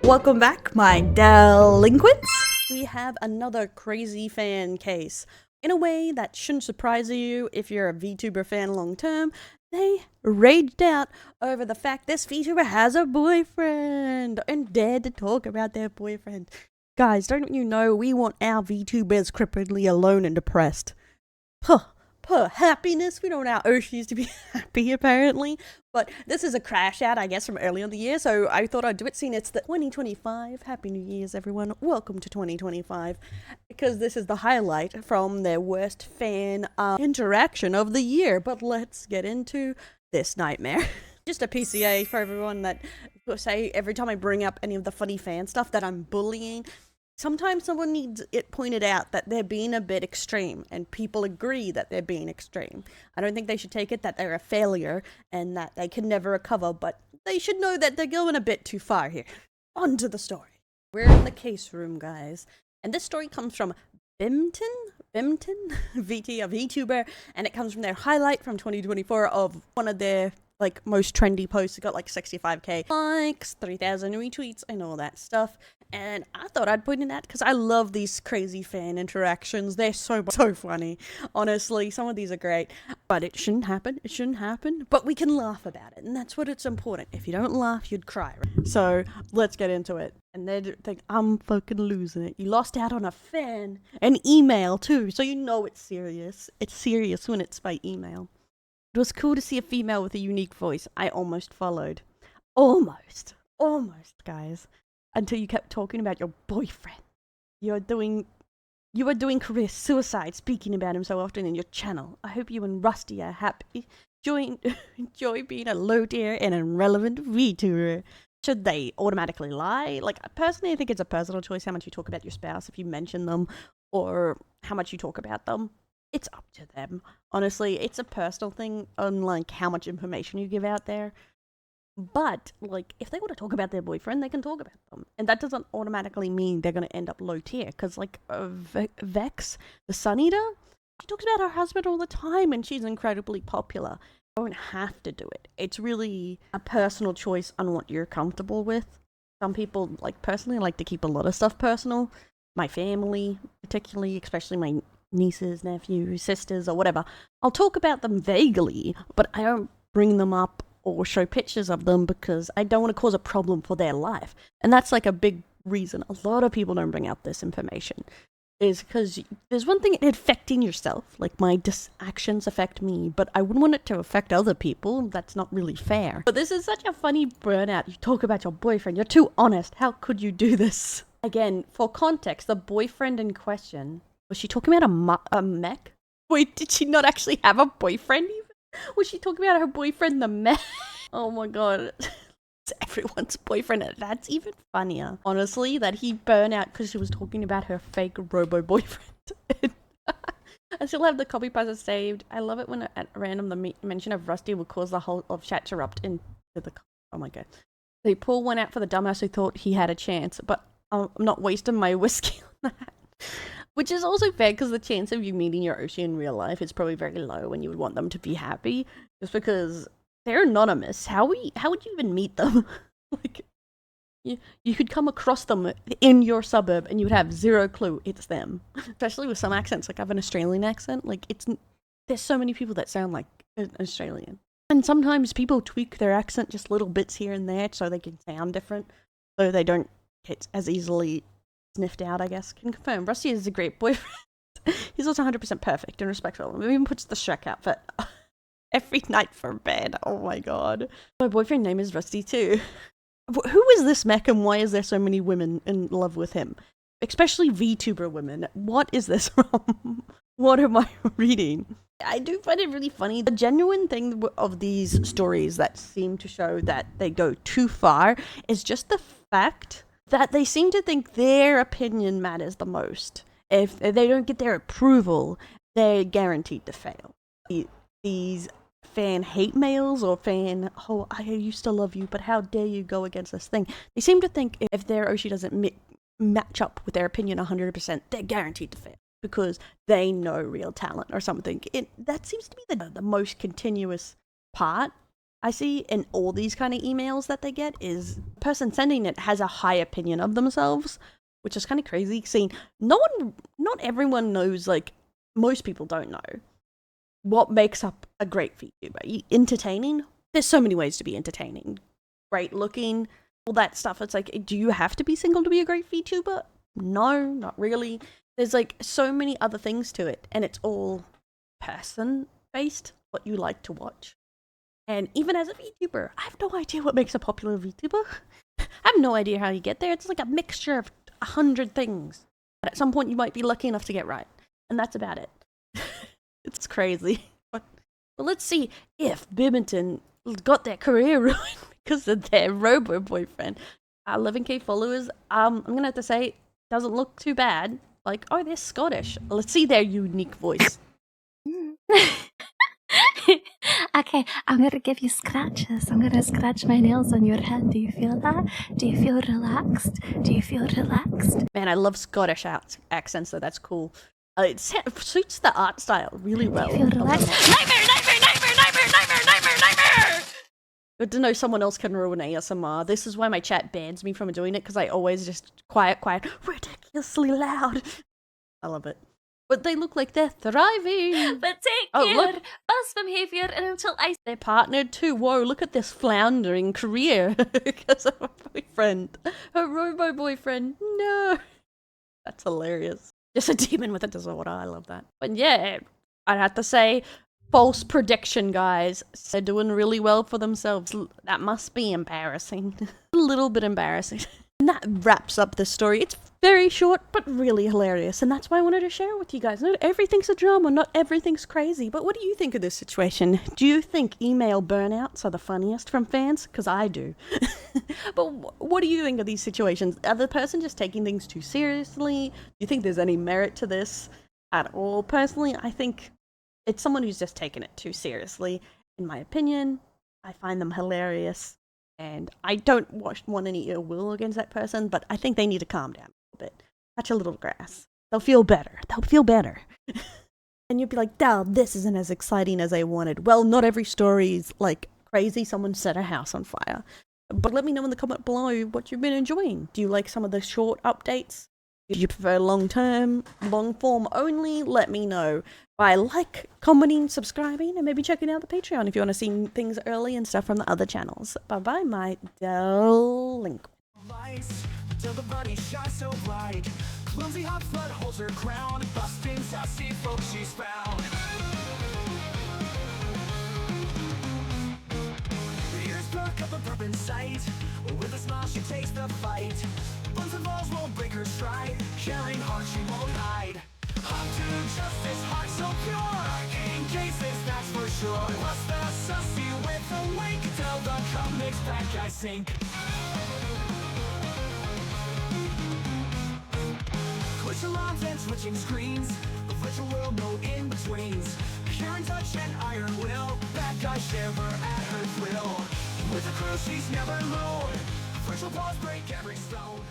Welcome back, my delinquents. We have another crazy fan case. In a way that shouldn't surprise you if you're a VTuber fan long term. They raged out over the fact this VTuber has a boyfriend and dared to talk about their boyfriend. Guys, don't you know we want our VTubers cripplingly alone and depressed? Happiness. We don't want our Oshis to be happy, apparently. But this is a crash out, I guess, from earlier in the year, so I thought I'd do it, seeing it's the 2025. Happy New Year's, everyone. Welcome to 2025. Because this is the highlight from their worst fan interaction of the year. But let's get into this nightmare. Just a PCA for everyone that say every time I bring up any of the funny fan stuff that I'm bullying. Sometimes someone needs it pointed out that they're being a bit extreme, and people agree that they're being extreme. I don't think they should take it that they're a failure and that they can never recover, but they should know that they're going a bit too far here. On to the story. We're in the case room, guys, and this story comes from Bimton, VT of vtuber, and it comes from their highlight from 2024 of one of their most trendy posts. It got 65k likes, 3,000 retweets, and all that stuff. And I thought I'd point in that because I love these crazy fan interactions. They're so funny. Honestly, some of these are great, but it shouldn't happen. It shouldn't happen, but we can laugh about it, and that's what it's important. If you don't laugh, you'd cry. Right? So let's get into it. And they think, I'm fucking losing it. You lost out on a fan, an email too, so you know it's serious. It's serious when it's by email. It was cool to see a female with a unique voice. I almost followed. Almost, guys. Until you kept talking about your boyfriend. You are doing career suicide speaking about him so often in your channel. I hope you and Rusty are happy. Enjoy being a low tier and irrelevant VTuber. Should they automatically lie? Personally, I think it's a personal choice how much you talk about your spouse if you mention them, or how much you talk about them. It's up to them. Honestly, it's a personal thing on how much information you give out there. But if they want to talk about their boyfriend, they can talk about them, and that doesn't automatically mean they're going to end up low tier. Because Vex, the Sun Eater, she talks about her husband all the time, and she's incredibly popular. You don't have to do it. It's really a personal choice on what you're comfortable with. Some people, personally, like to keep a lot of stuff personal. My family, particularly, especially my nieces, nephews, sisters, or whatever. I'll talk about them vaguely, but I don't bring them up or show pictures of them because I don't want to cause a problem for their life. And that's a big reason a lot of people don't bring out this information, is because there's one thing affecting yourself, my actions affect me, but I wouldn't want it to affect other people. That's not really fair. But this is such a funny burnout. You talk about your boyfriend, you're too honest. How could you do this? Again, for context, the boyfriend in question, was she talking about a mech? Wait, did she not actually have a boyfriend even? Was she talking about her boyfriend, the mech? Oh my god. It's everyone's boyfriend. That's even funnier. Honestly, that he burned out because she was talking about her fake robo-boyfriend. I still have the copy paste saved. I love it when at random the mention of Rusty will cause the whole of chat to erupt into the... Oh my god. They pull one out for the dumbass who thought he had a chance, but I'm not wasting my whiskey on that. Which is also fair, because the chance of you meeting your Oshi in real life is probably very low when you would want them to be happy. Just because they're anonymous. How would you even meet them? You could come across them in your suburb and you would have zero clue it's them. Especially with some accents. I have an Australian accent. There's so many people that sound like an Australian. And sometimes people tweak their accent just little bits here and there so they can sound different. So they don't get as easily sniffed out, I guess. Can confirm. Rusty is a great boyfriend. He's also 100% perfect and respectful. He even puts the Shrek outfit every night for bed. Oh my god. My boyfriend name is Rusty too. Who is this mech and why is there so many women in love with him? Especially VTuber women. What is this from? What am I reading? I do find it really funny. The genuine thing of these stories that seem to show that they go too far is just the fact that they seem to think their opinion matters the most. If they don't get their approval, they're guaranteed to fail. These fan hate mails or fan, oh, I used to love you, but how dare you go against this thing? They seem to think if their Oshi doesn't match up with their opinion 100%, they're guaranteed to fail because they know real talent or something. That seems to be the most continuous part I see in all these kind of emails that they get is the person sending it has a high opinion of themselves, which is kind of crazy. Seeing not everyone knows, like, most people don't know what makes up a great VTuber. Entertaining? There's so many ways to be entertaining. Great looking, all that stuff. It's like, do you have to be single to be a great VTuber? No, not really. There's like so many other things to it, and it's all person-based, what you like to watch. And even as a VTuber, I have no idea what makes a popular VTuber. I have no idea how you get there. It's like a mixture of 100 things. But at some point, you might be lucky enough to get right. And that's about it. It's crazy. But let's see if Bimington got their career ruined because of their robo boyfriend. 11k followers. I'm going to have to say, doesn't look too bad. Like, oh, they're Scottish. Let's see their unique voice. Okay, I'm gonna give you scratches. I'm gonna scratch my nails on your head. Do you feel that? Do you feel relaxed? Do you feel relaxed? Man, I love Scottish accents, so that's cool. It suits the art style really well. Do you feel relaxed? Nightmare, nightmare, nightmare, nightmare, nightmare, nightmare, nightmare! Good to know someone else can ruin ASMR. This is why my chat bans me from doing it, because I always just quiet, ridiculously loud. I love it. But they look like they're thriving. But take care, look. best behavior, and until I... They're partnered too. Whoa, look at this floundering career because of her boyfriend. Her robo boyfriend. No. That's hilarious. Just a demon with a disorder. I love that. But yeah, I'd have to say, false prediction, guys. They're doing really well for themselves. That must be embarrassing. A little bit embarrassing. And that wraps up the story. It's very short, but really hilarious. And that's why I wanted to share it with you guys. Not everything's a drama, not everything's crazy. But what do you think of this situation? Do you think email burnouts are the funniest from fans? Because I do. But what do you think of these situations? Are the person just taking things too seriously? Do you think there's any merit to this at all? Personally, I think it's someone who's just taken it too seriously. In my opinion, I find them hilarious. And I don't want any ill will against that person, but I think they need to calm down a little bit. Touch a little grass. They'll feel better. They'll feel better. And you'll be like, "Dad, this isn't as exciting as I wanted." Well, not every story is like crazy. Someone set a house on fire. But let me know in the comment below what you've been enjoying. Do you like some of the short updates? Do you prefer long form only? Let me know by commenting, subscribing, and maybe checking out the Patreon if you want to see things early and stuff from the other channels. Bye-bye, my darling. Till the bunny shines so bright. Clumsy hot flood holds her crown. Busting sassy folks she's found. The ears perk up a purple sight. With a smile she takes the fight. Buns and balls won't break her stride. Caring heart she won't hide. Hot to justice, heart so pure. In cases, that's for sure. What's the sussy with a wink? Tell the comics that guy sink. Twitch alarms and switching screens. The virtual world, no in-betweens. Karen touch and iron will. Bad guys shiver at her thrill. With a crew she's never alone. Virtual balls break every stone.